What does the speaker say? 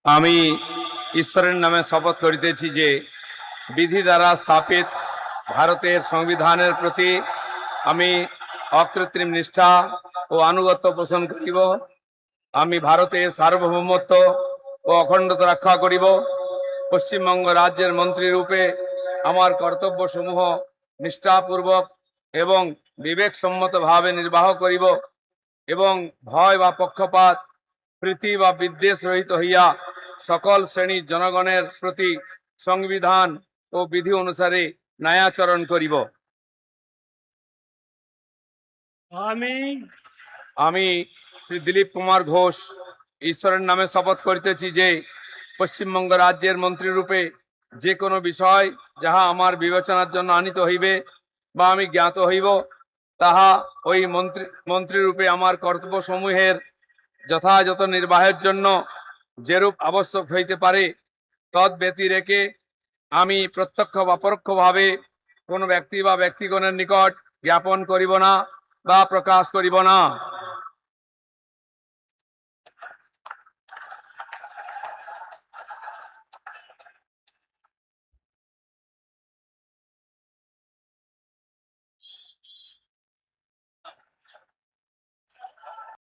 আমি ঈশ্বরের নামে শপথ করিতেছি যে বিধি দ্বারা স্থাপিত ভারতের সংবিধানের প্রতি আমি অকৃত্রিম নিষ্ঠা ও আনুগত্য পোষণ করিব। আমি ভারতের সার্বভৌমত্ব ও অখণ্ডতা রক্ষা করিব। পশ্চিমবঙ্গ রাজ্যের মন্ত্রী রূপে আমার কর্তব্যসমূহ নিষ্ঠাপূর্বক এবং বিবেকসম্মতভাবে নির্বাহ করিব এবং ভয় বা পক্ষপাত প্রীতি বা বিদ্বেষ রহিত হইয়া সকল শ্রেণীর জনগণের প্রতি সংবিধান ও বিধি অনুসারে ন্যায়াচরণ করিব। আমি শ্রী দিলীপ কুমার ঘোষ ঈশ্বরের নামে শপথ করিতেছি যে পশ্চিমবঙ্গ রাজ্যের মন্ত্রী রূপে যে কোনো বিষয় যাহা আমার বিবেচনার জন্য আনিত হইবে বা আমি জ্ঞাত হইব, তাহা ওই মন্ত্রী রূপে আমার কর্তব্যসমূহের যথাযথ নির্বাহের জন্য যেরূপ আবশ্যক হইতে পারে তদ ব্যতিরেকে আমি প্রত্যক্ষ বা পরোক্ষভাবে কোনো ব্যক্তি বা ব্যক্তিগণের নিকট জ্ঞাপন করিব না বা প্রকাশ করিব না।